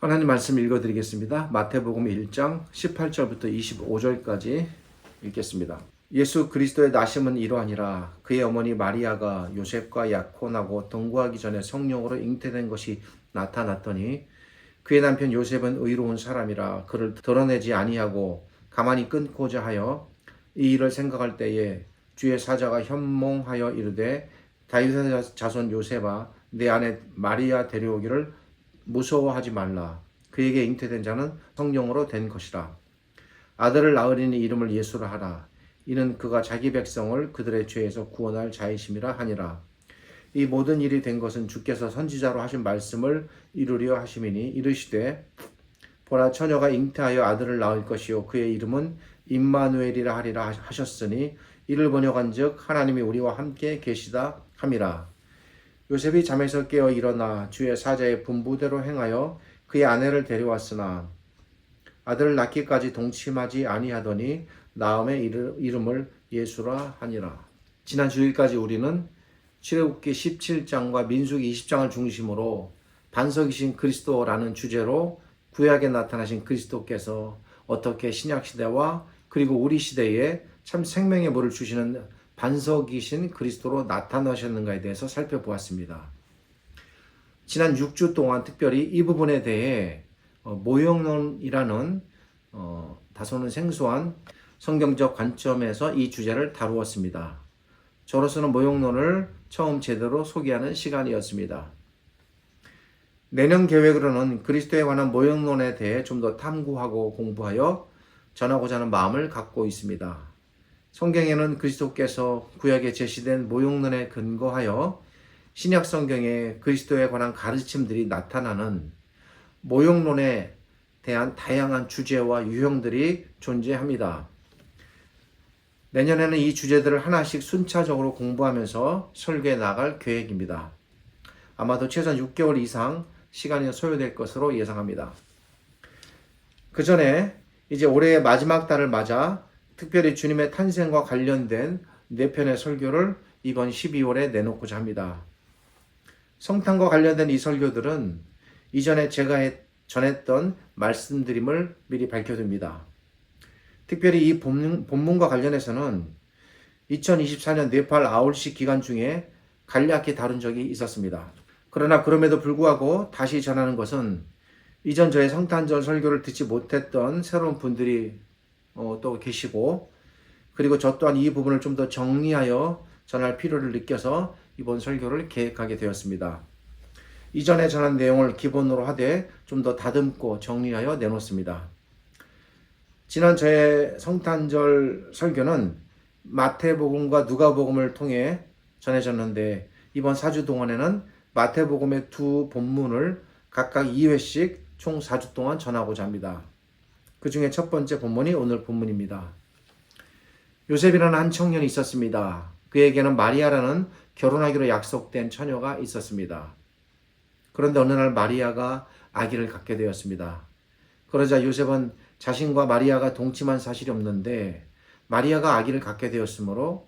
하나님 말씀 읽어드리겠습니다. 마태복음 1장 18절부터 25절까지 읽겠습니다. 예수 그리스도의 나심은 이러하니라. 그의 어머니 마리아가 요셉과 약혼하고 동거하기 전에 성령으로 잉태된 것이 나타났더니 그의 남편 요셉은 의로운 사람이라 그를 드러내지 아니하고 가만히 끊고자 하여 이 일을 생각할 때에 주의 사자가 현몽하여 이르되 다윗의 자손 요셉아 내 아내 마리아 데려오기를 무서워하지 말라. 그에게 잉태된 자는 성령으로 된 것이라. 아들을 낳으리니 이름을 예수라 하라. 이는 그가 자기 백성을 그들의 죄에서 구원할 자이심이라 하니라. 이 모든 일이 된 것은 주께서 선지자로 하신 말씀을 이루려 하심이니 이르시되 보라 처녀가 잉태하여 아들을 낳을 것이요 그의 이름은 임마누엘이라 하리라 하셨으니 이를 번역한즉 하나님이 우리와 함께 계시다 함이라. 요셉이 잠에서 깨어 일어나 주의 사자의 분부대로 행하여 그의 아내를 데려왔으나 아들을 낳기까지 동침하지 아니하더니 나음의 이름을 예수라 하니라. 지난 주일까지 우리는 출애굽기 17장과 민수기 20장을 중심으로 반석이신 그리스도라는 주제로 구약에 나타나신 그리스도께서 어떻게 신약시대와 그리고 우리 시대에 참 생명의 물을 주시는 반석이신 그리스도로 나타나셨는가에 대해서 살펴보았습니다. 지난 6주 동안 특별히 이 부분에 대해 모형론이라는 다소는 생소한 성경적 관점에서 이 주제를 다루었습니다. 저로서는 모형론을 처음 제대로 소개하는 시간이었습니다. 내년 계획으로는 그리스도에 관한 모형론에 대해 좀 더 탐구하고 공부하여 전하고자 하는 마음을 갖고 있습니다. 성경에는 그리스도께서 구약에 제시된 모형론에 근거하여 신약 성경에 그리스도에 관한 가르침들이 나타나는 모형론에 대한 다양한 주제와 유형들이 존재합니다. 내년에는 이 주제들을 하나씩 순차적으로 공부하면서 설계해 나갈 계획입니다. 아마도 최소한 6개월 이상 시간이 소요될 것으로 예상합니다. 그 전에 이제 올해의 마지막 달을 맞아 특별히 주님의 탄생과 관련된 4편의 설교를 이번 12월에 내놓고자 합니다. 성탄과 관련된 이 설교들은 이전에 제가 전했던 말씀드림을 미리 밝혀둡니다. 특별히 이 본문과 관련해서는 2024년 네팔 아울시 기간 중에 간략히 다룬 적이 있었습니다. 그러나 그럼에도 불구하고 다시 전하는 것은 이전 저의 성탄절 설교를 듣지 못했던 새로운 분들이 또 계시고 그리고 저 또한 이 부분을 좀 더 정리하여 전할 필요를 느껴서 이번 설교를 계획하게 되었습니다. 이전에 전한 내용을 기본으로 하되 좀 더 다듬고 정리하여 내놓습니다. 지난 저의 성탄절 설교는 마태복음과 누가복음을 통해 전해졌는데 이번 4주 동안에는 마태복음의 두 본문을 각각 2회씩 총 4주 동안 전하고자 합니다. 그 중에 첫 번째 본문이 오늘 본문입니다. 요셉이라는 한 청년이 있었습니다. 그에게는 마리아라는 결혼하기로 약속된 처녀가 있었습니다. 그런데 어느 날 마리아가 아기를 갖게 되었습니다. 그러자 요셉은 자신과 마리아가 동침한 사실이 없는데 마리아가 아기를 갖게 되었으므로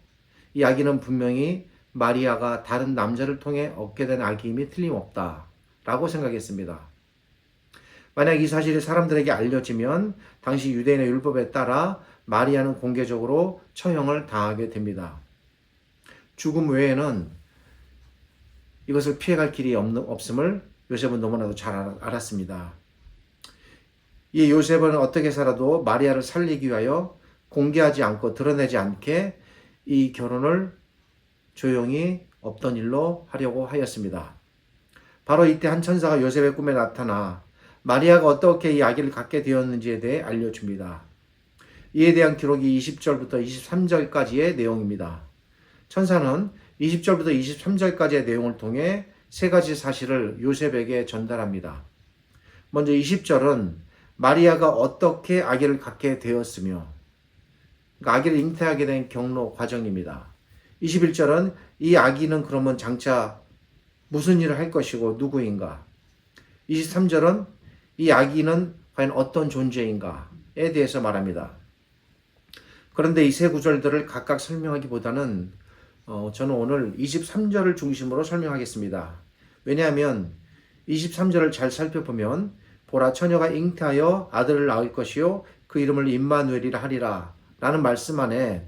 이 아기는 분명히 마리아가 다른 남자를 통해 얻게 된 아기임이 틀림없다라고 생각했습니다. 만약 이 사실이 사람들에게 알려지면 당시 유대인의 율법에 따라 마리아는 공개적으로 처형을 당하게 됩니다. 죽음 외에는 이것을 피해갈 길이 없음을 요셉은 너무나도 잘 알았습니다. 이 요셉은 어떻게 살아도 마리아를 살리기 위하여 공개하지 않고 드러내지 않게 이 결혼을 조용히 없던 일로 하려고 하였습니다. 바로 이때 한 천사가 요셉의 꿈에 나타나 마리아가 어떻게 이 아기를 갖게 되었는지에 대해 알려줍니다. 이에 대한 기록이 20절부터 23절까지의 내용입니다. 천사는 20절부터 23절까지의 내용을 통해 세 가지 사실을 요셉에게 전달합니다. 먼저 20절은 마리아가 어떻게 아기를 갖게 되었으며 그러니까 아기를 잉태하게 된 경로 과정입니다. 21절은 이 아기는 그러면 장차 무슨 일을 할 것이고 누구인가. 23절은 이 아기는 과연 어떤 존재인가에 대해서 말합니다. 그런데 이 세 구절들을 각각 설명하기보다는 저는 오늘 23절을 중심으로 설명하겠습니다. 왜냐하면 23절을 잘 살펴보면 보라 처녀가 잉태하여 아들을 낳을 것이요 그 이름을 임마누엘이라 하리라 라는 말씀 안에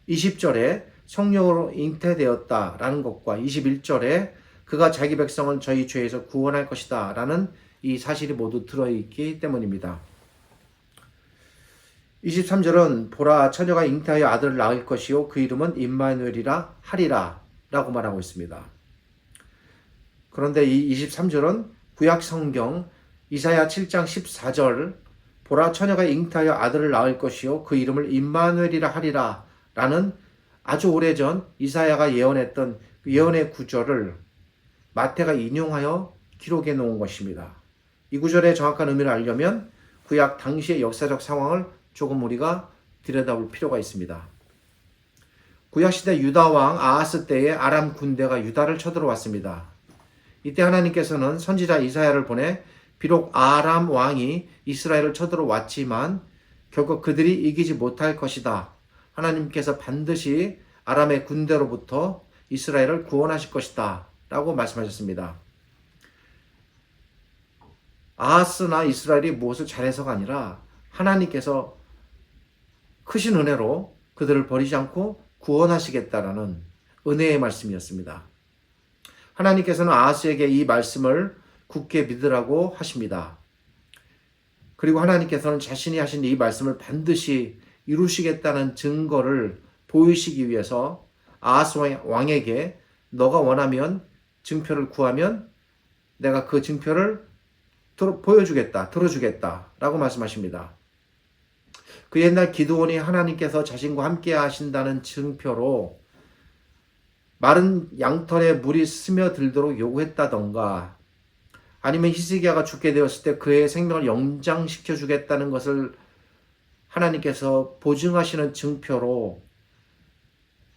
20절에 성령으로 잉태되었다 라는 것과 21절에 그가 자기 백성을 저희 죄에서 구원할 것이다 라는 이 사실이 모두 들어있기 때문입니다. 23절은 보라 처녀가 잉태하여 아들을 낳을 것이요 그 이름은 임마누엘이라 하리라 라고 말하고 있습니다. 그런데 이 23절은 구약 성경 이사야 7장 14절 보라 처녀가 잉태하여 아들을 낳을 것이요 그 이름을 임마누엘이라 하리라 라는 아주 오래전 이사야가 예언했던 그 예언의 구절을 마태가 인용하여 기록해 놓은 것입니다. 이 구절의 정확한 의미를 알려면 구약 당시의 역사적 상황을 조금 우리가 들여다볼 필요가 있습니다. 구약시대 유다왕 아하스 때에 아람 군대가 유다를 쳐들어왔습니다. 이때 하나님께서는 선지자 이사야를 보내 비록 아람 왕이 이스라엘을 쳐들어왔지만 결국 그들이 이기지 못할 것이다. 하나님께서 반드시 아람의 군대로부터 이스라엘을 구원하실 것이다. 라고 말씀하셨습니다. 아하스나 이스라엘이 무엇을 잘해서가 아니라 하나님께서 크신 은혜로 그들을 버리지 않고 구원하시겠다라는 은혜의 말씀이었습니다. 하나님께서는 아하스에게 이 말씀을 굳게 믿으라고 하십니다. 그리고 하나님께서는 자신이 하신 이 말씀을 반드시 이루시겠다는 증거를 보이시기 위해서 아하스 왕에게 너가 원하면 증표를 구하면 내가 그 증표를 보여주겠다, 들어주겠다 라고 말씀하십니다. 그 옛날 기드온이 하나님께서 자신과 함께 하신다는 증표로 마른 양털에 물이 스며들도록 요구했다던가 아니면 히스기야가 죽게 되었을 때 그의 생명을 연장시켜 주겠다는 것을 하나님께서 보증하시는 증표로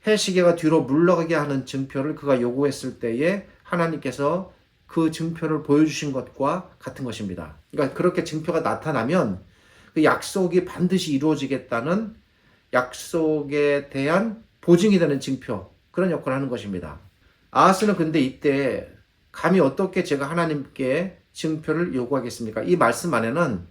해시계가 뒤로 물러가게 하는 증표를 그가 요구했을 때에 하나님께서 그 증표를 보여주신 것과 같은 것입니다. 그러니까 그렇게 증표가 나타나면 그 약속이 반드시 이루어지겠다는 약속에 대한 보증이 되는 증표, 그런 역할을 하는 것입니다. 아하스는 근데 이때 감히 어떻게 제가 하나님께 증표를 요구하겠습니까? 이 말씀 안에는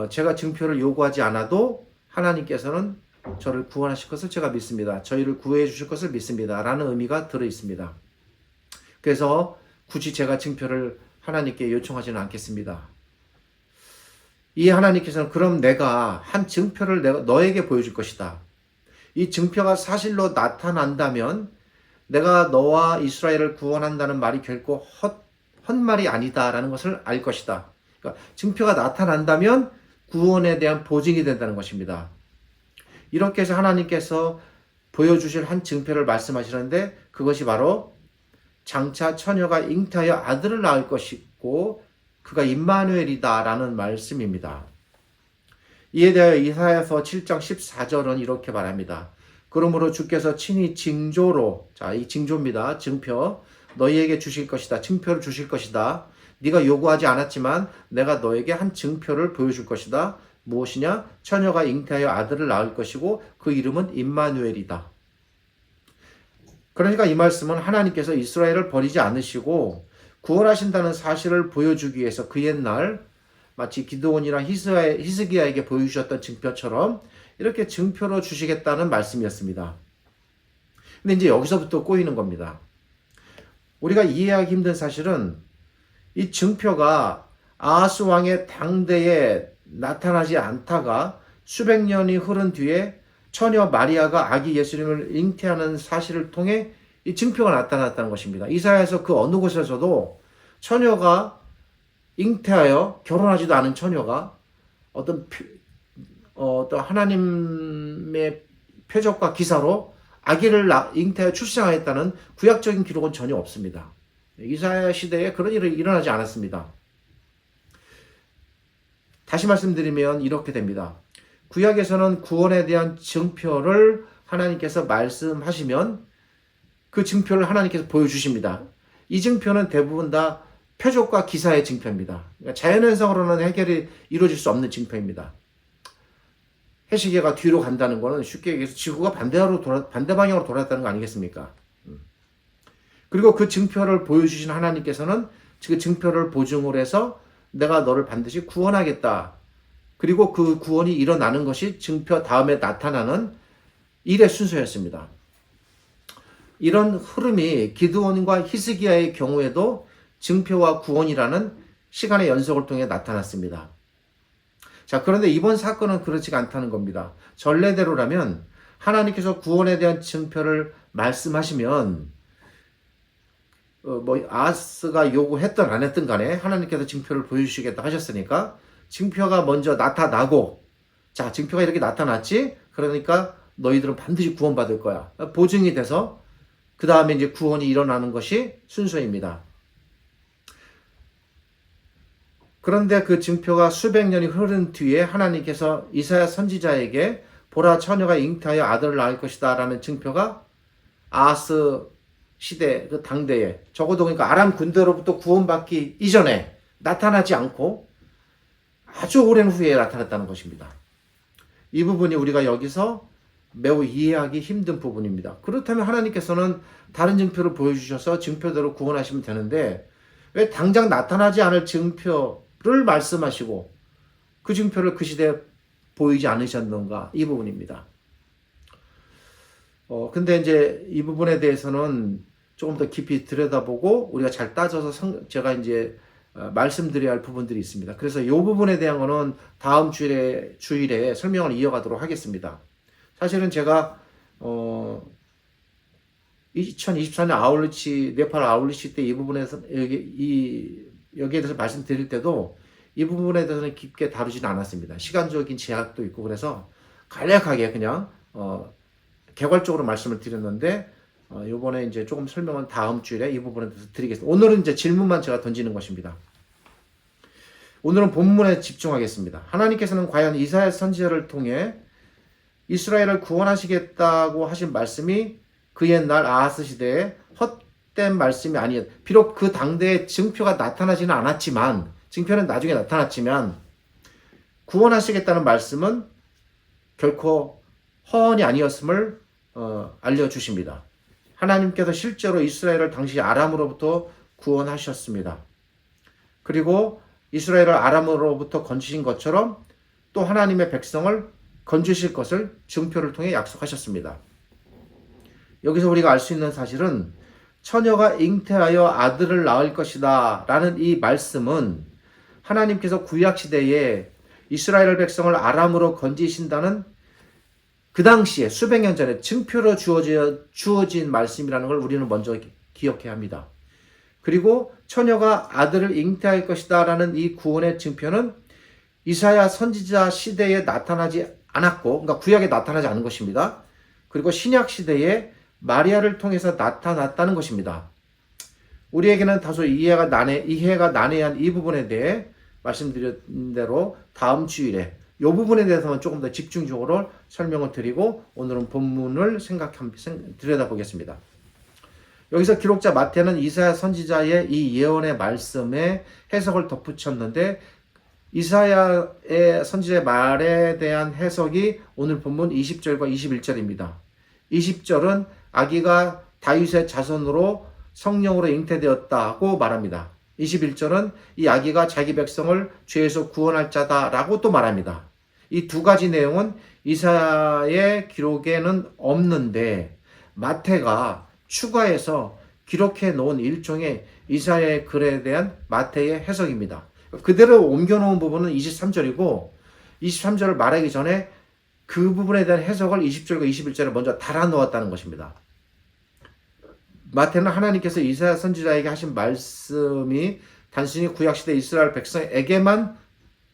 제가 증표를 요구하지 않아도 하나님께서는 저를 구원하실 것을 제가 믿습니다. 저희를 구해 주실 것을 믿습니다. 라는 의미가 들어 있습니다. 그래서 굳이 제가 증표를 하나님께 요청하지는 않겠습니다. 이 하나님께서는 그럼 내가 한 증표를 내가 너에게 보여줄 것이다. 이 증표가 사실로 나타난다면 내가 너와 이스라엘을 구원한다는 말이 결코 헛말이 아니다라는 것을 알 것이다. 그러니까 증표가 나타난다면 구원에 대한 보증이 된다는 것입니다. 이렇게 해서 하나님께서 보여주실 한 증표를 말씀하시는데 그것이 바로 장차 처녀가 잉태하여 아들을 낳을 것이고 그가 임마누엘이다 라는 말씀입니다. 이에 대하여 이사야서 7장 14절은 이렇게 말합니다. 그러므로 주께서 친히 징조로, 자, 이 징조입니다. 증표, 너희에게 주실 것이다. 증표를 주실 것이다. 네가 요구하지 않았지만 내가 너에게 한 증표를 보여줄 것이다. 무엇이냐? 처녀가 잉태하여 아들을 낳을 것이고 그 이름은 임마누엘이다. 그러니까 이 말씀은 하나님께서 이스라엘을 버리지 않으시고 구원하신다는 사실을 보여주기 위해서 그 옛날 마치 기드온이랑 히스기야에게 보여주셨던 증표처럼 이렇게 증표로 주시겠다는 말씀이었습니다. 근데 이제 여기서부터 꼬이는 겁니다. 우리가 이해하기 힘든 사실은 이 증표가 아하스 왕의 당대에 나타나지 않다가 수백 년이 흐른 뒤에 처녀 마리아가 아기 예수님을 잉태하는 사실을 통해 이 증표가 나타났다는 것입니다. 이사야에서 그 어느 곳에서도 처녀가 잉태하여 결혼하지도 않은 처녀가 어떤 하나님의 표적과 기사로 아기를 잉태하여 출생하였다는 구약적인 기록은 전혀 없습니다. 이사야 시대에 그런 일이 일어나지 않았습니다. 다시 말씀드리면 이렇게 됩니다. 구약에서는 구원에 대한 증표를 하나님께서 말씀하시면 그 증표를 하나님께서 보여주십니다. 이 증표는 대부분 다 표적과 기사의 증표입니다. 그러니까 자연현상으로는 해결이 이루어질 수 없는 증표입니다. 해시계가 뒤로 간다는 것은 쉽게 얘기해서 지구가 반대 방향으로 돌았다는 거 아니겠습니까? 그리고 그 증표를 보여주신 하나님께서는 그 증표를 보증을 해서 내가 너를 반드시 구원하겠다. 그리고 그 구원이 일어나는 것이 증표 다음에 나타나는 일의 순서였습니다. 이런 흐름이 기드온과 히스기야의 경우에도 증표와 구원이라는 시간의 연속을 통해 나타났습니다. 자, 그런데 이번 사건은 그렇지가 않다는 겁니다. 전례대로라면 하나님께서 구원에 대한 증표를 말씀하시면 아하스가 요구했든 안 했든 간에 하나님께서 증표를 보여주시겠다 하셨으니까 증표가 먼저 나타나고, 자, 증표가 이렇게 나타났지? 그러니까 너희들은 반드시 구원받을 거야. 보증이 돼서 그 다음에 이제 구원이 일어나는 것이 순서입니다. 그런데 그 증표가 수백 년이 흐른 뒤에 하나님께서 이사야 선지자에게 보라 처녀가 잉태하여 아들을 낳을 것이다 라는 증표가 아하스 시대 그 당대에 적어도 그러니까 아람 군대로부터 구원받기 이전에 나타나지 않고 아주 오랜 후에 나타났다는 것입니다. 이 부분이 우리가 여기서 매우 이해하기 힘든 부분입니다. 그렇다면 하나님께서는 다른 증표를 보여주셔서 증표대로 구원하시면 되는데 왜 당장 나타나지 않을 증표를 말씀하시고 그 증표를 그 시대에 보이지 않으셨는가, 이 부분입니다. 근데 이제 이 부분에 대해서는 조금 더 깊이 들여다보고 우리가 잘 따져서 제가 이제 말씀드려야 할 부분들이 있습니다. 그래서 이 부분에 대한 거는 다음 주일에 설명을 이어가도록 하겠습니다. 사실은 제가 2024년 네팔 아울리치 때 이 부분에서 여기에 대해서 말씀드릴 때도 이 부분에 대해서는 깊게 다루지는 않았습니다. 시간적인 제약도 있고 그래서 간략하게 그냥 개괄적으로 말씀을 드렸는데 이번에 이제 조금 설명은 다음 주일에 이 부분에 대해서 드리겠습니다. 오늘은 이제 질문만 제가 던지는 것입니다. 오늘은 본문에 집중하겠습니다. 하나님께서는 과연 이사야 선지자를 통해 이스라엘을 구원하시겠다고 하신 말씀이 그 옛날 아하스 시대에 헛된 말씀이 아니었다. 비록 그 당대에 증표가 나타나지는 않았지만, 증표는 나중에 나타났지만 구원하시겠다는 말씀은 결코 허언이 아니었음을 알려주십니다. 하나님께서 실제로 이스라엘을 당시 아람으로부터 구원하셨습니다. 그리고 이스라엘을 아람으로부터 건지신 것처럼 또 하나님의 백성을 건지실 것을 증표를 통해 약속하셨습니다. 여기서 우리가 알 수 있는 사실은 처녀가 잉태하여 아들을 낳을 것이다 라는 이 말씀은 하나님께서 구약시대에 이스라엘 백성을 아람으로 건지신다는 그 당시에 수백 년 전에 증표로 주어진 말씀이라는 걸 우리는 먼저 기억해야 합니다. 그리고 처녀가 아들을 잉태할 것이다 라는 이 구원의 증표는 이사야 선지자 시대에 나타나지 않았고, 그러니까 구약에 나타나지 않은 것입니다. 그리고 신약 시대에 마리아를 통해서 나타났다는 것입니다. 우리에게는 다소 이해가 난해한 이 부분에 대해 말씀드린 대로 다음 주일에 이 부분에 대해서는 조금 더 집중적으로 설명을 드리고 오늘은 본문을 들여다보겠습니다. 여기서 기록자 마태는 이사야 선지자의 이 예언의 말씀에 해석을 덧붙였는데 이사야의 선지자의 말에 대한 해석이 오늘 본문 20절과 21절입니다. 20절은 아기가 다윗의 자손으로 성령으로 잉태되었다고 말합니다. 21절은 이 아기가 자기 백성을 죄에서 구원할 자다라고 또 말합니다. 이 두 가지 내용은 이사야의 기록에는 없는데 마태가 추가해서 기록해 놓은 일종의 이사야의 글에 대한 마태의 해석입니다. 그대로 옮겨놓은 부분은 23절이고 23절을 말하기 전에 그 부분에 대한 해석을 20절과 21절에 먼저 달아놓았다는 것입니다. 마태는 하나님께서 이사야 선지자에게 하신 말씀이 단순히 구약시대 이스라엘 백성에게만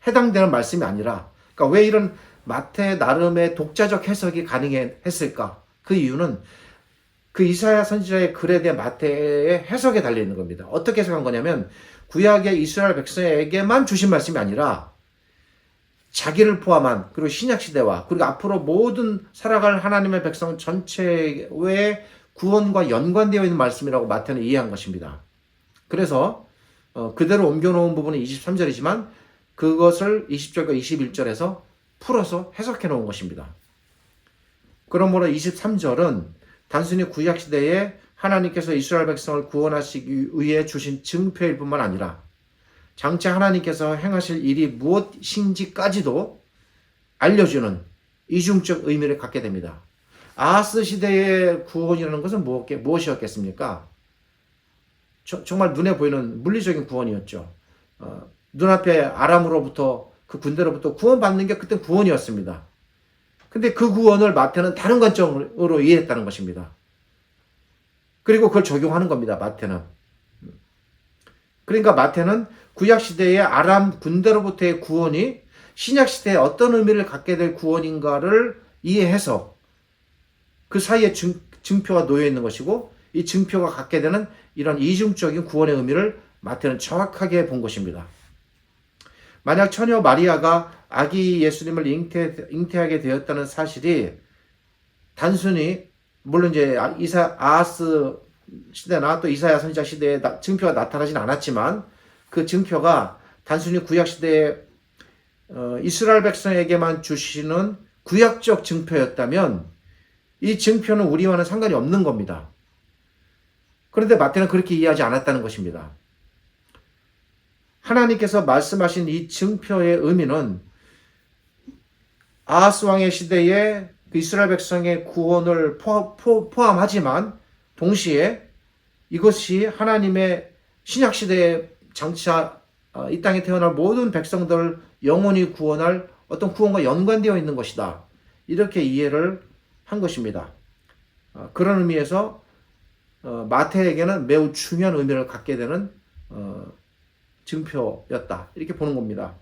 해당되는 말씀이 아니라, 그러니까 왜 이런 마태 나름의 독자적 해석이 가능했을까? 그 이유는 그 이사야 선지자의 글에 대한 마태의 해석에 달려있는 겁니다. 어떻게 해석한 거냐면 구약의 이스라엘 백성에게만 주신 말씀이 아니라 자기를 포함한, 그리고 신약시대와 그리고 앞으로 모든 살아갈 하나님의 백성 전체의 구원과 연관되어 있는 말씀이라고 마태는 이해한 것입니다. 그래서 그대로 옮겨놓은 부분은 23절이지만 그것을 20절과 21절에서 풀어서 해석해 놓은 것입니다. 그러므로 23절은 단순히 구약시대에 하나님께서 이스라엘 백성을 구원하시기 위해 주신 증표일 뿐만 아니라 장차 하나님께서 행하실 일이 무엇인지까지도 알려주는 이중적 의미를 갖게 됩니다. 아하스 시대의 구원이라는 것은 무엇이었겠습니까? 정말 눈에 보이는 물리적인 구원이었죠. 눈앞에 아람으로부터 그 군대로부터 구원받는 게 그때 구원이었습니다. 근데 그 구원을 마태는 다른 관점으로 이해했다는 것입니다. 그리고 그걸 적용하는 겁니다. 마태는. 그러니까 마태는 구약시대의 아람 군대로부터의 구원이 신약시대에 어떤 의미를 갖게 될 구원인가를 이해해서 그 사이에 증표가 놓여 있는 것이고 이 증표가 갖게 되는 이런 이중적인 구원의 의미를 마태는 정확하게 본 것입니다. 만약 처녀 마리아가 아기 예수님을 잉태하게 되었다는 사실이 단순히 물론 이제 아하스 시대나 또 이사야 선지자 시대에 증표가 나타나진 않았지만 그 증표가 단순히 구약 시대에 이스라엘 백성에게만 주시는 구약적 증표였다면 이 증표는 우리와는 상관이 없는 겁니다. 그런데 마태는 그렇게 이해하지 않았다는 것입니다. 하나님께서 말씀하신 이 증표의 의미는 아하스 왕의 시대에 그 이스라엘 백성의 구원을 포함하지만 동시에 이것이 하나님의 신약 시대에 장차 이 땅에 태어날 모든 백성들을 영원히 구원할 어떤 구원과 연관되어 있는 것이다. 이렇게 이해를 한 것입니다. 그런 의미에서 마태에게는 매우 중요한 의미를 갖게 되는 증표였다. 이렇게 보는 겁니다.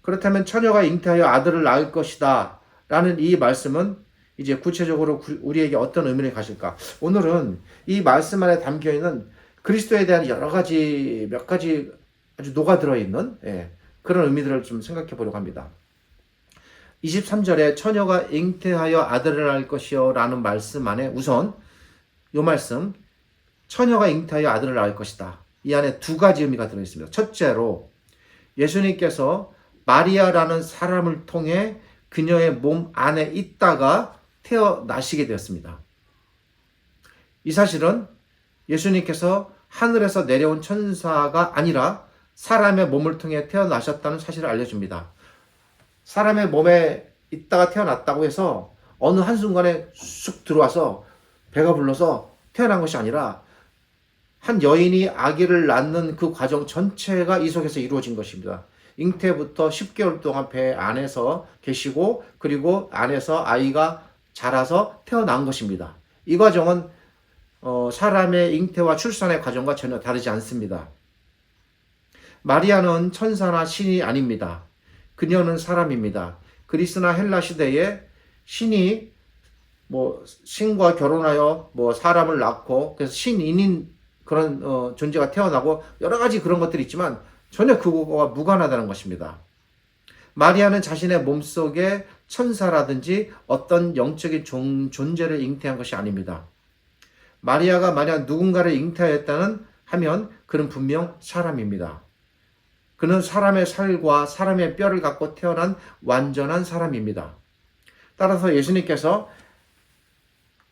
그렇다면 처녀가 잉태하여 아들을 낳을 것이다. 라는 이 말씀은 이제 구체적으로 우리에게 어떤 의미를 가질까? 오늘은 이 말씀 안에 담겨 있는 그리스도에 대한 여러 가지, 몇 가지 아주 녹아들어 있는 그런 의미들을 좀 생각해 보려고 합니다. 23절에 처녀가 잉태하여 아들을 낳을 것이요 라는 말씀 안에 우선 이 말씀, 처녀가 잉태하여 아들을 낳을 것이다. 이 안에 두 가지 의미가 들어 있습니다. 첫째로 예수님께서 마리아라는 사람을 통해 그녀의 몸 안에 있다가 태어나시게 되었습니다. 이 사실은 예수님께서 하늘에서 내려온 천사가 아니라 사람의 몸을 통해 태어나셨다는 사실을 알려줍니다. 사람의 몸에 있다가 태어났다고 해서 어느 한순간에 쑥 들어와서 배가 불러서 태어난 것이 아니라 한 여인이 아기를 낳는 그 과정 전체가 이 속에서 이루어진 것입니다. 잉태부터 10개월 동안 배 안에서 계시고 그리고 안에서 아이가 자라서 태어난 것입니다. 이 과정은 사람의 잉태와 출산의 과정과 전혀 다르지 않습니다. 마리아는 천사나 신이 아닙니다. 그녀는 사람입니다. 그리스나 헬라 시대에 신이 신과 결혼하여 사람을 낳고 그래서 신인인 그런 존재가 태어나고 여러 가지 그런 것들이 있지만 전혀 그거와 무관하다는 것입니다. 마리아는 자신의 몸속에 천사라든지 어떤 영적인 존재를 잉태한 것이 아닙니다. 마리아가 만약 누군가를 잉태하였다는 하면 그는 분명 사람입니다. 그는 사람의 살과 사람의 뼈를 갖고 태어난 완전한 사람입니다. 따라서 예수님께서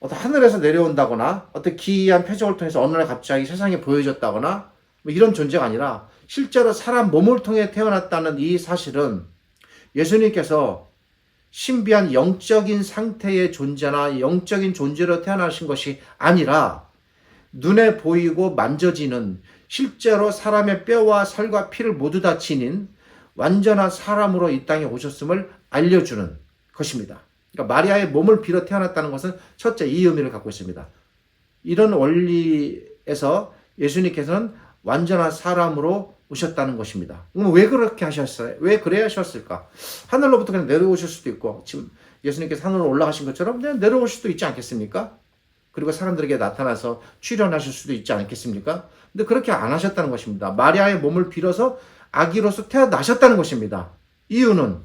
어떤 하늘에서 내려온다거나 어떤 기이한 표적을 통해서 어느 날 갑자기 세상에 보여졌다거나 이런 존재가 아니라 실제로 사람 몸을 통해 태어났다는 이 사실은 예수님께서 신비한 영적인 상태의 존재나 영적인 존재로 태어나신 것이 아니라 눈에 보이고 만져지는 실제로 사람의 뼈와 살과 피를 모두 다 지닌 완전한 사람으로 이 땅에 오셨음을 알려주는 것입니다. 그러니까 마리아의 몸을 빌어 태어났다는 것은 첫째 이 의미를 갖고 있습니다. 이런 원리에서 예수님께서는 완전한 사람으로 오셨다는 것입니다. 그럼 왜 그렇게 하셨어요? 왜 그래야 하셨을까? 하늘로부터 그냥 내려오실 수도 있고 지금 예수님께서 하늘로 올라가신 것처럼 그냥 내려올 수도 있지 않겠습니까? 그리고 사람들에게 나타나서 출현하실 수도 있지 않겠습니까? 근데 그렇게 안 하셨다는 것입니다. 마리아의 몸을 빌어서 아기로서 태어나셨다는 것입니다. 이유는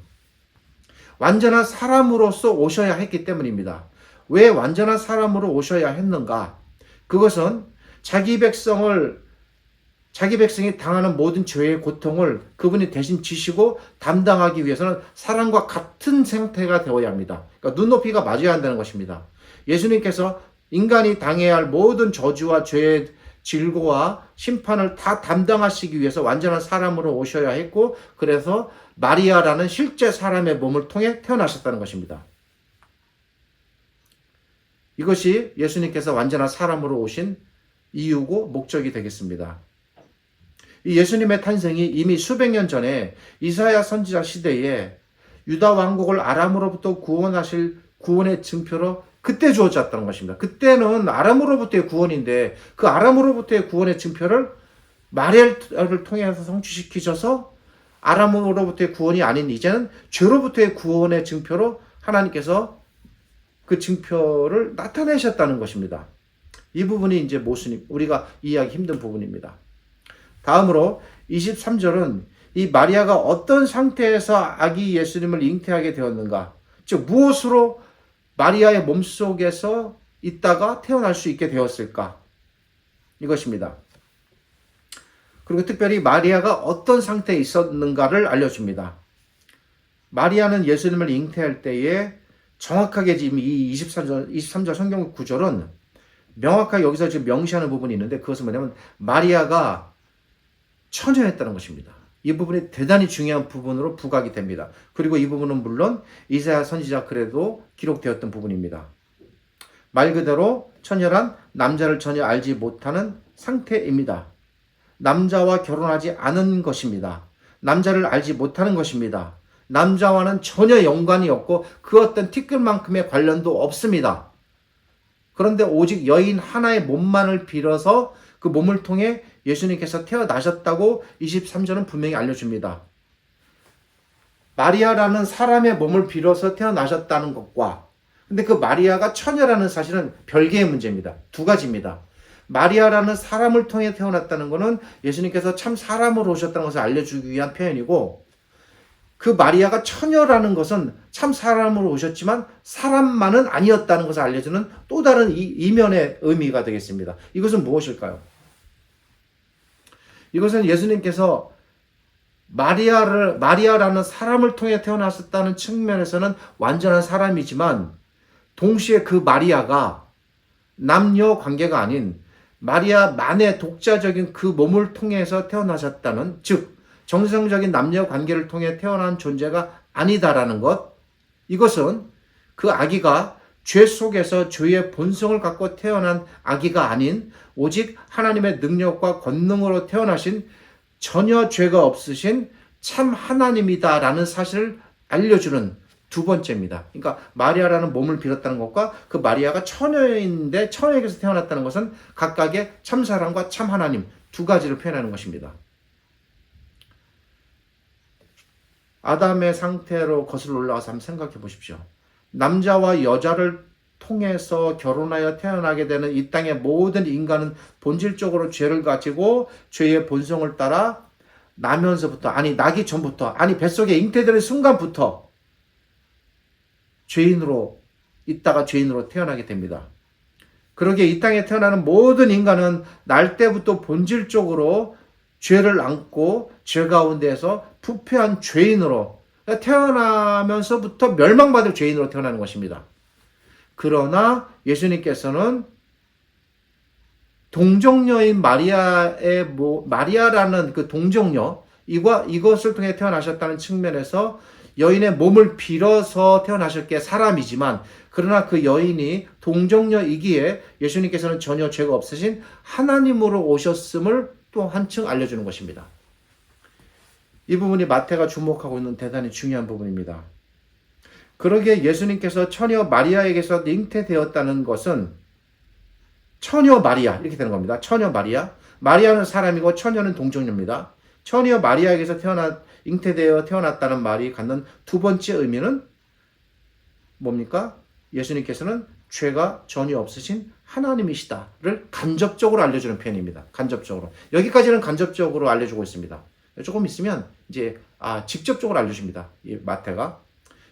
완전한 사람으로서 오셔야 했기 때문입니다. 왜 완전한 사람으로 오셔야 했는가? 그것은 자기 백성이 당하는 모든 죄의 고통을 그분이 대신 지시고 담당하기 위해서는 사람과 같은 상태가 되어야 합니다. 그러니까 눈높이가 맞아야 한다는 것입니다. 예수님께서 인간이 당해야 할 모든 저주와 죄의 질고와 심판을 다 담당하시기 위해서 완전한 사람으로 오셔야 했고, 그래서 마리아라는 실제 사람의 몸을 통해 태어나셨다는 것입니다. 이것이 예수님께서 완전한 사람으로 오신 이유고 목적이 되겠습니다. 이 예수님의 탄생이 이미 수백 년 전에 이사야 선지자 시대에 유다 왕국을 아람으로부터 구원하실 구원의 증표로 그때 주어졌다는 것입니다. 그때는 아람으로부터의 구원인데 그 아람으로부터의 구원의 증표를 마리아를 통해서 성취시키셔서 아람으로부터의 구원이 아닌 이제는 죄로부터의 구원의 증표로 하나님께서 그 증표를 나타내셨다는 것입니다. 이 부분이 이제 모순이 우리가 이해하기 힘든 부분입니다. 다음으로 23절은 이 마리아가 어떤 상태에서 아기 예수님을 잉태하게 되었는가, 즉 무엇으로 마리아의 몸속에서 있다가 태어날 수 있게 되었을까, 이것입니다. 그리고 특별히 마리아가 어떤 상태에 있었는가를 알려줍니다. 마리아는 예수님을 잉태할 때에 정확하게 지금 이 23절 성경 구절은 명확하게 여기서 지금 명시하는 부분이 있는데, 그것은 뭐냐면 마리아가 처녀였다는 것입니다. 이 부분이 대단히 중요한 부분으로 부각이 됩니다. 그리고 이 부분은 물론 이사야 선지자 글에도 기록되었던 부분입니다. 말 그대로 처녀란 남자를 전혀 알지 못하는 상태입니다. 남자와 결혼하지 않은 것입니다. 남자를 알지 못하는 것입니다. 남자와는 전혀 연관이 없고 그 어떤 티끌만큼의 관련도 없습니다. 그런데 오직 여인 하나의 몸만을 빌어서 그 몸을 통해 예수님께서 태어나셨다고 23절은 분명히 알려줍니다. 마리아라는 사람의 몸을 빌어서 태어나셨다는 것과, 근데 그 마리아가 처녀라는 사실은 별개의 문제입니다. 두 가지입니다. 마리아라는 사람을 통해 태어났다는 것은 예수님께서 참 사람으로 오셨다는 것을 알려주기 위한 표현이고, 그 마리아가 처녀라는 것은 참 사람으로 오셨지만 사람만은 아니었다는 것을 알려주는 또 다른 이면의 의미가 되겠습니다. 이것은 무엇일까요? 이것은 예수님께서 마리아라는 사람을 통해 태어나셨다는 측면에서는 완전한 사람이지만, 동시에 그 마리아가 남녀 관계가 아닌 마리아만의 독자적인 그 몸을 통해서 태어나셨다는, 즉 정상적인 남녀 관계를 통해 태어난 존재가 아니다라는 것, 이것은 그 아기가 죄 속에서 죄의 본성을 갖고 태어난 아기가 아닌 오직 하나님의 능력과 권능으로 태어나신 전혀 죄가 없으신 참 하나님이다라는 사실을 알려주는 두 번째입니다. 그러니까 마리아라는 몸을 빌었다는 것과 그 마리아가 처녀인데 처녀에게서 태어났다는 것은 각각의 참 사람과 참 하나님 두 가지를 표현하는 것입니다. 아담의 상태로 거슬러 올라가서 한번 생각해 보십시오. 남자와 여자를 통해서 결혼하여 태어나게 되는 이 땅의 모든 인간은 본질적으로 죄를 가지고 죄의 본성을 따라 나기 전부터, 뱃속에 잉태되는 순간부터 죄인으로 있다가 죄인으로 태어나게 됩니다. 그러기에 이 땅에 태어나는 모든 인간은 날 때부터 본질적으로 죄를 안고 죄 가운데에서 부패한 죄인으로 태어나면서부터 멸망받을 죄인으로 태어나는 것입니다. 그러나 예수님께서는 동정녀인 마리아라는 그 동정녀, 이것을 통해 태어나셨다는 측면에서 여인의 몸을 빌어서 태어나셨기에 사람이지만, 그러나 그 여인이 동정녀이기에 예수님께서는 전혀 죄가 없으신 하나님으로 오셨음을 또 한층 알려주는 것입니다. 이 부분이 마태가 주목하고 있는 대단히 중요한 부분입니다. 그러기에 예수님께서 처녀 마리아에게서 잉태되었다는 것은 처녀 마리아 이렇게 되는 겁니다. 처녀 마리아. 마리아는 사람이고 처녀는 동정녀입니다. 처녀 마리아에게서 잉태되어 태어났다는 말이 갖는 두 번째 의미는 뭡니까? 예수님께서는 죄가 전혀 없으신 하나님이시다를 간접적으로 알려주는 표현입니다. 간접적으로. 여기까지는 간접적으로 알려주고 있습니다. 조금 있으면 이제 직접적으로 알려줍니다. 이 마태가.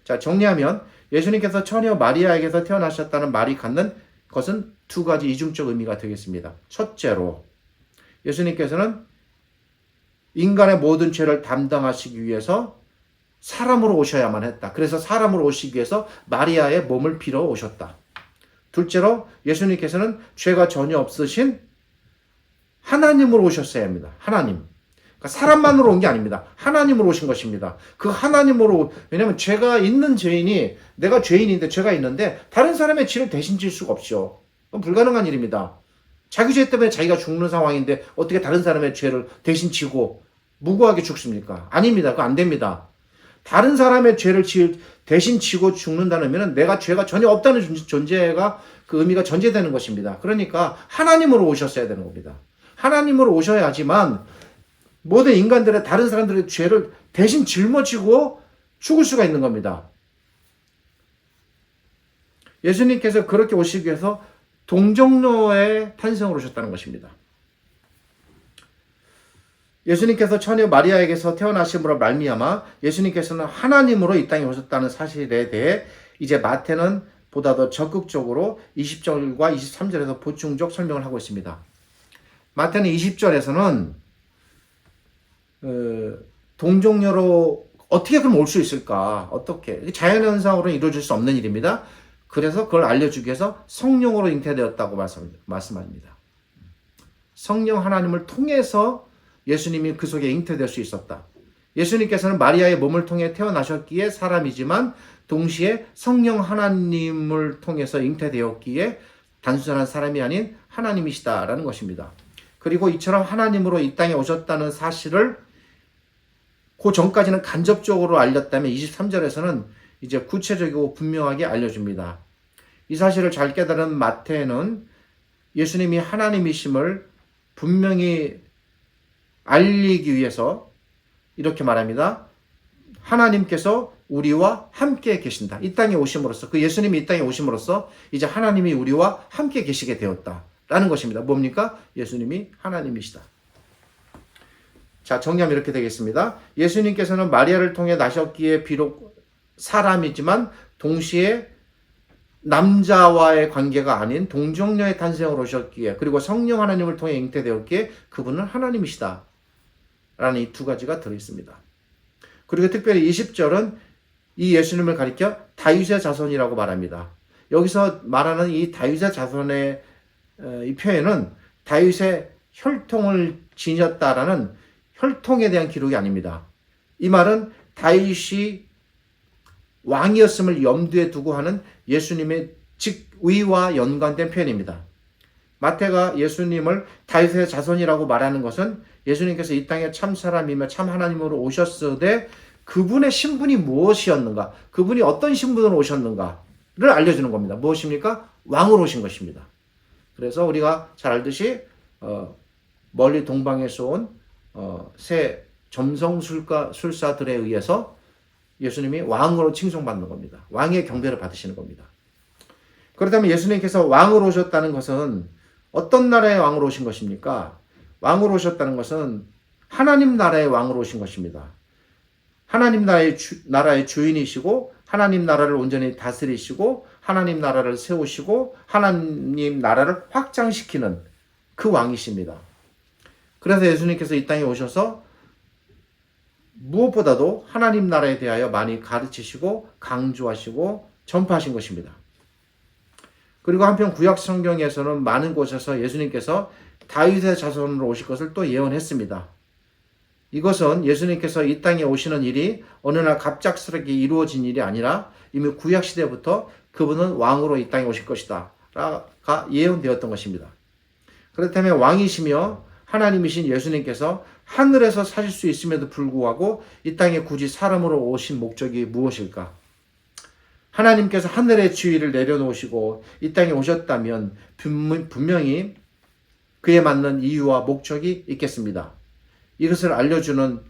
자, 정리하면 예수님께서 처녀 마리아에게서 태어나셨다는 말이 갖는 것은 두 가지 이중적 의미가 되겠습니다. 첫째로 예수님께서는 인간의 모든 죄를 담당하시기 위해서 사람으로 오셔야만 했다. 그래서 사람으로 오시기 위해서 마리아의 몸을 빌어 오셨다. 둘째로 예수님께서는 죄가 전혀 없으신 하나님으로 오셨어야 합니다. 하나님. 그러니까 사람만으로 온 게 아닙니다. 하나님으로 오신 것입니다. 그 하나님으로, 왜냐면 죄가 있는 죄인이, 내가 죄인인데 죄가 있는데 다른 사람의 죄를 대신 질 수가 없죠. 그건 불가능한 일입니다. 자기 죄 때문에 자기가 죽는 상황인데 어떻게 다른 사람의 죄를 대신 지고 무고하게 죽습니까? 아닙니다. 그거 안 됩니다. 다른 사람의 죄를 대신 지고 죽는다는 의미는 내가 죄가 전혀 없다는 존재가 그 의미가 전제되는 것입니다. 그러니까 하나님으로 오셨어야 되는 겁니다. 하나님으로 오셔야지만 모든 인간들의 다른 사람들의 죄를 대신 짊어지고 죽을 수가 있는 겁니다. 예수님께서 그렇게 오시기 위해서 동정녀의 탄생으로 오셨다는 것입니다. 예수님께서 처녀 마리아에게서 태어나심으로 말미암아 예수님께서는 하나님으로 이 땅에 오셨다는 사실에 대해 이제 마태는 보다 더 적극적으로 20절과 23절에서 보충적 설명을 하고 있습니다. 마태는 20절에서는 동정녀로 어떻게 그럼 올 수 있을까? 어떻게? 자연현상으로는 이루어질 수 없는 일입니다. 그래서 그걸 알려주기 위해서 성령으로 잉태되었다고 말씀합니다. 성령 하나님을 통해서 예수님이 그 속에 잉태될 수 있었다. 예수님께서는 마리아의 몸을 통해 태어나셨기에 사람이지만 동시에 성령 하나님을 통해서 잉태되었기에 단순한 사람이 아닌 하나님이시다라는 것입니다. 그리고 이처럼 하나님으로 이 땅에 오셨다는 사실을 그 전까지는 간접적으로 알렸다면 23절에서는 이제 구체적이고 분명하게 알려줍니다. 이 사실을 잘 깨달은 마태는 예수님이 하나님이심을 분명히 알리기 위해서 이렇게 말합니다. 하나님께서 우리와 함께 계신다. 이 땅에 오심으로써, 그 예수님이 이 땅에 오심으로써 이제 하나님이 우리와 함께 계시게 되었다라는 것입니다. 뭡니까? 예수님이 하나님이시다. 자, 정리하면 이렇게 되겠습니다. 예수님께서는 마리아를 통해 나셨기에 비록 사람이지만 동시에 남자와의 관계가 아닌 동정녀의 탄생으로 오셨기에, 그리고 성령 하나님을 통해 잉태되었기에 그분은 하나님이시다 라는 이 두 가지가 들어있습니다. 그리고 특별히 20절은 이 예수님을 가리켜 다윗의 자손이라고 말합니다. 여기서 말하는 이 다윗의 자손의 이 표현은 다윗의 혈통을 지녔다라는 혈통에 대한 기록이 아닙니다. 이 말은 다윗이 왕이었음을 염두에 두고 하는 예수님의 직위와 연관된 표현입니다. 마태가 예수님을 다윗의 자손이라고 말하는 것은 예수님께서 이 땅에 참 사람이며 참 하나님으로 오셨으되 그분의 신분이 무엇이었는가, 그분이 어떤 신분으로 오셨는가를 알려주는 겁니다. 무엇입니까? 왕으로 오신 것입니다. 그래서 우리가 잘 알듯이 멀리 동방에서 온 새 점성술사들에 의해서 예수님이 왕으로 칭송받는 겁니다. 왕의 경배를 받으시는 겁니다. 그렇다면 예수님께서 왕으로 오셨다는 것은 어떤 나라의 왕으로 오신 것입니까? 왕으로 오셨다는 것은 하나님 나라의 왕으로 오신 것입니다. 하나님 나라의 주인이시고 하나님 나라를 온전히 다스리시고 하나님 나라를 세우시고 하나님 나라를 확장시키는 그 왕이십니다. 그래서 예수님께서 이 땅에 오셔서 무엇보다도 하나님 나라에 대하여 많이 가르치시고 강조하시고 전파하신 것입니다. 그리고 한편 구약 성경에서는 많은 곳에서 예수님께서 다윗의 자손으로 오실 것을 또 예언했습니다. 이것은 예수님께서 이 땅에 오시는 일이 어느 날 갑작스럽게 이루어진 일이 아니라 이미 구약 시대부터 그분은 왕으로 이 땅에 오실 것이다 가 예언되었던 것입니다. 그렇다면 왕이시며 하나님이신 예수님께서 하늘에서 사실 수 있음에도 불구하고 이 땅에 굳이 사람으로 오신 목적이 무엇일까? 하나님께서 하늘의 지위를 내려놓으시고 이 땅에 오셨다면 분명히 그에 맞는 이유와 목적이 있겠습니다. 이것을 알려주는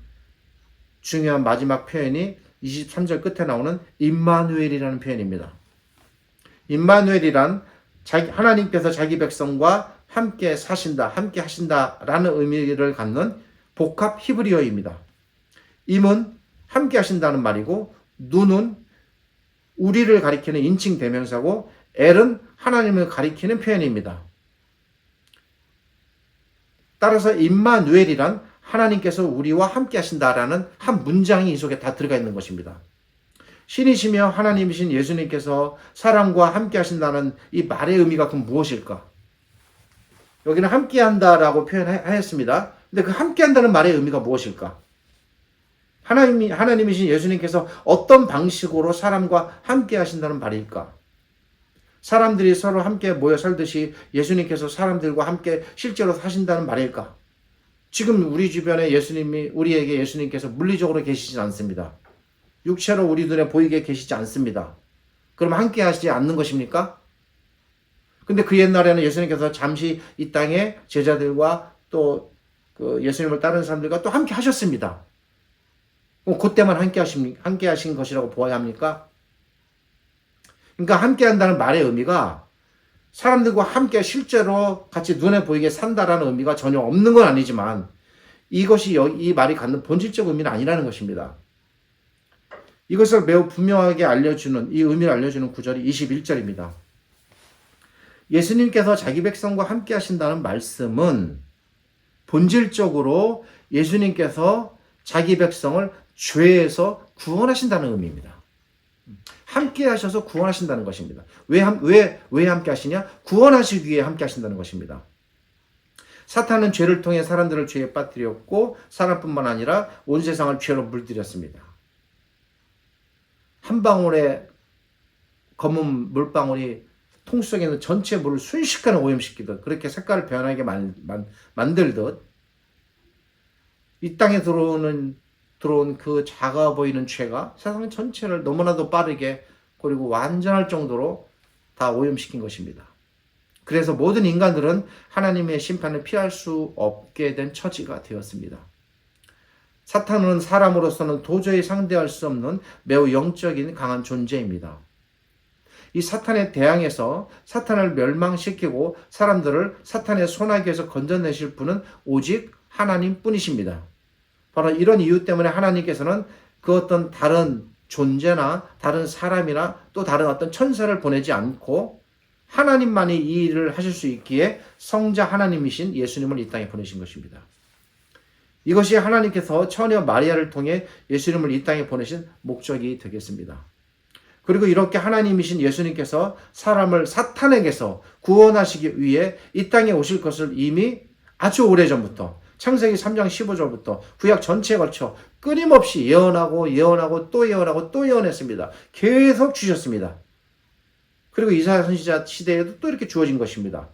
중요한 마지막 표현이 23절 끝에 나오는 임마누엘이라는 표현입니다. 임마누엘이란 하나님께서 자기 백성과 함께 사신다, 함께 하신다라는 의미를 갖는 복합 히브리어입니다. 임은 함께 하신다는 말이고 누는 우리를 가리키는 인칭 대명사고 엘은 하나님을 가리키는 표현입니다. 따라서 임마누엘이란 하나님께서 우리와 함께 하신다라는 한 문장이 이 속에 다 들어가 있는 것입니다. 신이시며 하나님이신 예수님께서 사람과 함께 하신다는 이 말의 의미가 그럼 무엇일까? 여기는 함께한다라고 표현하였습니다. 근데 그 함께한다는 말의 의미가 무엇일까? 하나님이신 예수님께서 어떤 방식으로 사람과 함께 하신다는 말일까? 사람들이 서로 함께 모여 살듯이 예수님께서 사람들과 함께 실제로 사신다는 말일까? 지금 우리 주변에 우리에게 예수님께서 물리적으로 계시진 않습니다. 육체로 우리 눈에 보이게 계시지 않습니다. 그럼 함께 하시지 않는 것입니까? 근데 그 옛날에는 예수님께서 잠시 이 땅에 제자들과 또 그 예수님을 따르는 사람들과 또 함께 하셨습니다. 그때만 함께 하신 것이라고 보아야 합니까? 그러니까 함께 한다는 말의 의미가 사람들과 함께 실제로 같이 눈에 보이게 산다라는 의미가 전혀 없는 건 아니지만 이것이 이 말이 갖는 본질적 의미는 아니라는 것입니다. 이것을 매우 분명하게 이 의미를 알려주는 구절이 21절입니다. 예수님께서 자기 백성과 함께 하신다는 말씀은 본질적으로 예수님께서 자기 백성을 죄에서 구원하신다는 의미입니다. 함께 하셔서 구원하신다는 것입니다. 왜 함께 하시냐? 구원하시기 위해 함께 하신다는 것입니다. 사탄은 죄를 통해 사람들을 죄에 빠뜨렸고 사람뿐만 아니라 온 세상을 죄로 물들였습니다. 한 방울의 검은 물방울이 통 속에 있는 전체 물을 순식간에 오염시키듯 그렇게 색깔을 변하게 만들듯 이 땅에 들어온 그 작아 보이는 죄가 세상 전체를 너무나도 빠르게 그리고 완전할 정도로 다 오염시킨 것입니다. 그래서 모든 인간들은 하나님의 심판을 피할 수 없게 된 처지가 되었습니다. 사탄은 사람으로서는 도저히 상대할 수 없는 매우 영적인 강한 존재입니다. 이 사탄에 대항해서 사탄을 멸망시키고 사람들을 사탄의 소나기에서 건져내실 분은 오직 하나님 뿐이십니다. 바로 이런 이유 때문에 하나님께서는 그 어떤 다른 존재나 다른 사람이나 또 다른 어떤 천사를 보내지 않고 하나님만이 이 일을 하실 수 있기에 성자 하나님이신 예수님을 이 땅에 보내신 것입니다. 이것이 하나님께서 처녀 마리아를 통해 예수님을 이 땅에 보내신 목적이 되겠습니다. 그리고 이렇게 하나님이신 예수님께서 사람을 사탄에게서 구원하시기 위해 이 땅에 오실 것을 이미 아주 오래전부터 창세기 3장 15절부터 구약 전체에 걸쳐 끊임없이 예언하고 또 예언하고 또 예언했습니다. 계속 주셨습니다. 그리고 이사야 선지자 시대에도 또 이렇게 주어진 것입니다.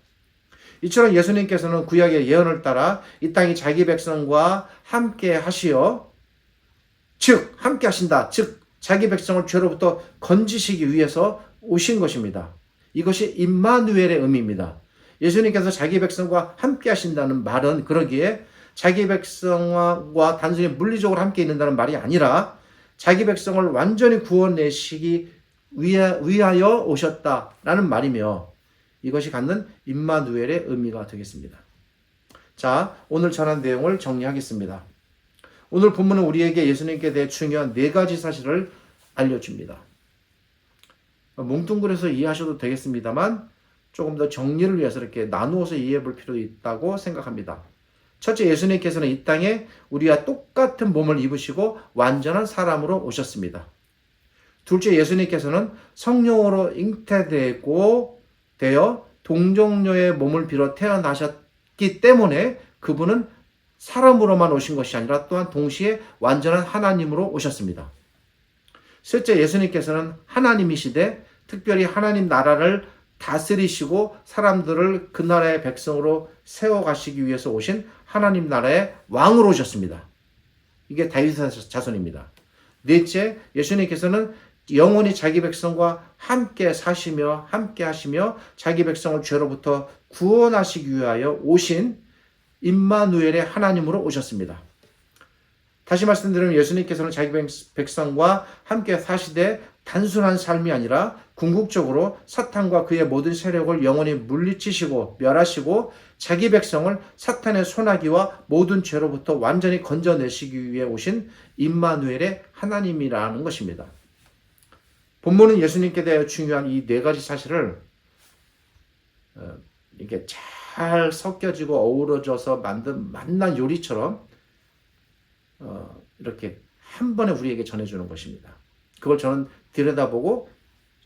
이처럼 예수님께서는 구약의 예언을 따라 이 땅이 자기 백성과 함께 하시어 즉 함께 하신다. 즉 자기 백성을 죄로부터 건지시기 위해서 오신 것입니다. 이것이 임마누엘의 의미입니다. 예수님께서 자기 백성과 함께 하신다는 말은 그러기에 자기 백성과 단순히 물리적으로 함께 있는다는 말이 아니라 자기 백성을 완전히 구원내시기 위하여 오셨다라는 말이며 이것이 갖는 임마누엘의 의미가 되겠습니다. 자, 오늘 전한 내용을 정리하겠습니다. 오늘 본문은 우리에게 예수님께 대해 중요한 4가지 사실을 알려줍니다. 뭉뚱그려서 이해하셔도 되겠습니다만 조금 더 정리를 위해서 이렇게 나누어서 이해해 볼 필요도 있다고 생각합니다. 첫째, 예수님께서는 이 땅에 우리와 똑같은 몸을 입으시고 완전한 사람으로 오셨습니다. 둘째, 예수님께서는 성령으로 잉태되어 동정녀의 몸을 빌어 태어나셨기 때문에 그분은 사람으로만 오신 것이 아니라 또한 동시에 완전한 하나님으로 오셨습니다. 셋째, 예수님께서는 하나님이시되 특별히 하나님 나라를 다스리시고 사람들을 그 나라의 백성으로 세워가시기 위해서 오신 하나님 나라의 왕으로 오셨습니다. 이게 다윗의 자손입니다. 넷째, 예수님께서는 영원히 자기 백성과 함께 사시며 함께 하시며 자기 백성을 죄로부터 구원하시기 위하여 오신 임마누엘의 하나님으로 오셨습니다. 다시 말씀드리면 예수님께서는 자기 백성과 함께 사시되 단순한 삶이 아니라 궁극적으로 사탄과 그의 모든 세력을 영원히 물리치시고 멸하시고 자기 백성을 사탄의 소나기와 모든 죄로부터 완전히 건져내시기 위해 오신 임마누엘의 하나님이라는 것입니다. 본문은 예수님께 대해 중요한 이 4가지 사실을 이렇게 잘 섞여지고 어우러져서 만든 맛난 요리처럼 이렇게 한 번에 우리에게 전해주는 것입니다. 그걸 저는 들여다보고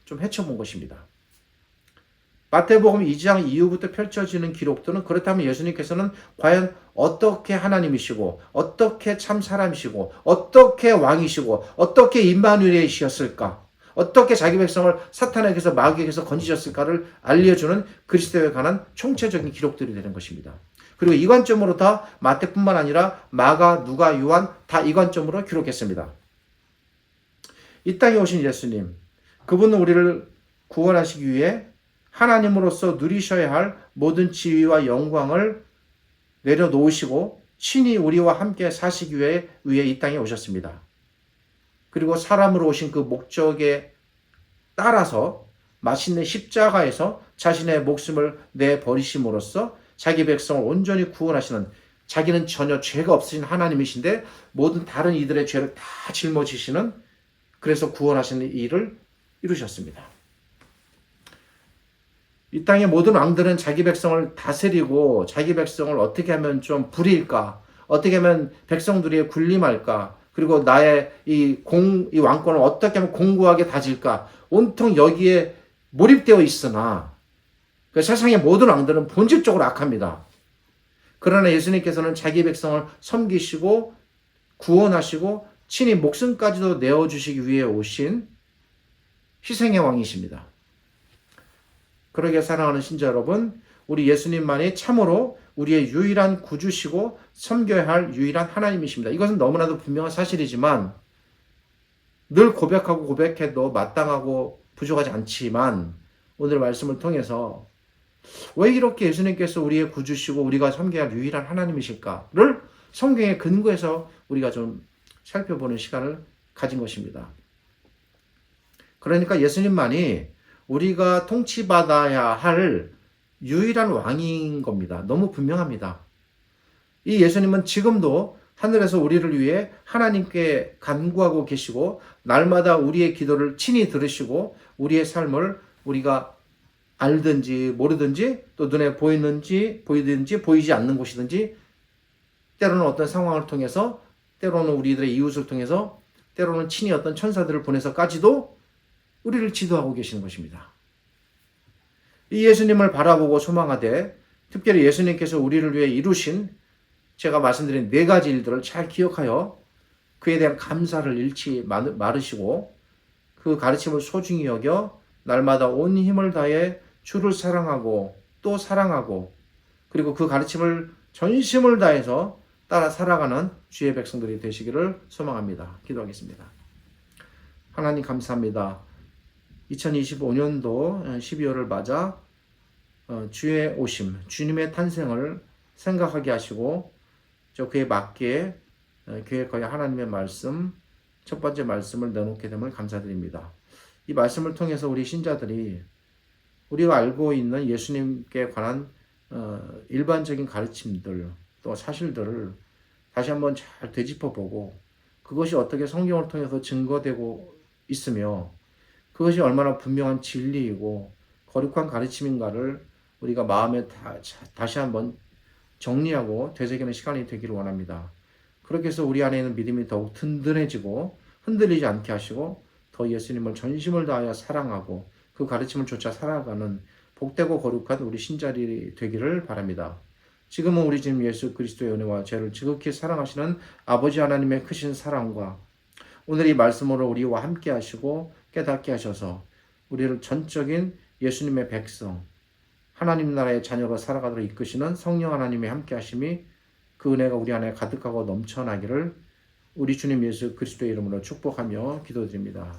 좀 헤쳐본 것입니다. 마태복음 2장 이후부터 펼쳐지는 기록들은 그렇다면 예수님께서는 과연 어떻게 하나님이시고 어떻게 참 사람이시고 어떻게 왕이시고 어떻게 임마누엘이셨을까? 어떻게 자기 백성을 사탄에게서 마귀에게서 건지셨을까를 알려주는 그리스도에 관한 총체적인 기록들이 되는 것입니다. 그리고 이 관점으로 다 마태뿐만 아니라 마가, 누가, 요한 다 이 관점으로 기록했습니다. 이 땅에 오신 예수님, 그분은 우리를 구원하시기 위해 하나님으로서 누리셔야 할 모든 지위와 영광을 내려놓으시고 친히 우리와 함께 사시기 위해 이 땅에 오셨습니다. 그리고 사람으로 오신 그 목적에 따라서 마침내 십자가에서 자신의 목숨을 내버리심으로써 자기 백성을 온전히 구원하시는, 자기는 전혀 죄가 없으신 하나님이신데 모든 다른 이들의 죄를 다 짊어지시는, 그래서 구원하시는 일을 이루셨습니다. 이 땅의 모든 왕들은 자기 백성을 다스리고 자기 백성을 어떻게 하면 좀 부릴까, 어떻게 하면 백성들이 군림할까, 그리고 나의 이 왕권을 어떻게 하면 공고하게 다질까, 온통 여기에 몰입되어 있으나 그 세상의 모든 왕들은 본질적으로 악합니다. 그러나 예수님께서는 자기 백성을 섬기시고 구원하시고 친히 목숨까지도 내어주시기 위해 오신 희생의 왕이십니다. 그러게 사랑하는 신자 여러분, 우리 예수님만이 참으로 우리의 유일한 구주시고 섬겨야 할 유일한 하나님이십니다. 이것은 너무나도 분명한 사실이지만 늘 고백하고 고백해도 마땅하고 부족하지 않지만 오늘 말씀을 통해서 왜 이렇게 예수님께서 우리의 구주시고 우리가 섬겨야 할 유일한 하나님이실까를 성경의 근거에서 우리가 좀 살펴보는 시간을 가진 것입니다. 그러니까 예수님만이 우리가 통치받아야 할 유일한 왕인 겁니다. 너무 분명합니다. 이 예수님은 지금도 하늘에서 우리를 위해 하나님께 간구하고 계시고 날마다 우리의 기도를 친히 들으시고 우리의 삶을 우리가 알든지 모르든지 또 눈에 보이든지 보이지 않는 곳이든지 때로는 어떤 상황을 통해서 때로는 우리들의 이웃을 통해서 때로는 친히 어떤 천사들을 보내서까지도 우리를 지도하고 계시는 것입니다. 이 예수님을 바라보고 소망하되 특별히 예수님께서 우리를 위해 이루신 제가 말씀드린 4가지 일들을 잘 기억하여 그에 대한 감사를 잃지 말으시고 그 가르침을 소중히 여겨 날마다 온 힘을 다해 주를 사랑하고 또 사랑하고 그리고 그 가르침을 전심을 다해서 따라 살아가는 주의 백성들이 되시기를 소망합니다. 기도하겠습니다. 하나님 감사합니다. 2025년도 12월을 맞아 주의 오심, 주님의 탄생을 생각하게 하시고 그에 맞게 계획하여 하나님의 말씀, 첫 번째 말씀을 내놓게 됨을 감사드립니다. 이 말씀을 통해서 우리 신자들이 우리가 알고 있는 예수님께 관한 일반적인 가르침들 또 사실들을 다시 한번 잘 되짚어보고 그것이 어떻게 성경을 통해서 증거되고 있으며 그것이 얼마나 분명한 진리이고 거룩한 가르침인가를 우리가 마음에 다시 한번 정리하고 되새기는 시간이 되기를 원합니다. 그렇게 해서 우리 안에 있는 믿음이 더욱 든든해지고 흔들리지 않게 하시고 더 예수님을 전심을 다하여 사랑하고 그 가르침을 쫓아 살아가는 복되고 거룩한 우리 신자들이 되기를 바랍니다. 지금은 우리 주님 예수 그리스도의 은혜와 죄를 지극히 사랑하시는 아버지 하나님의 크신 사랑과 오늘 이 말씀으로 우리와 함께 하시고 깨닫게 하셔서 우리를 전적인 예수님의 백성, 하나님 나라의 자녀로 살아가도록 이끄시는 성령 하나님의 함께 하심이 그 은혜가 우리 안에 가득하고 넘쳐나기를 우리 주님 예수 그리스도의 이름으로 축복하며 기도드립니다.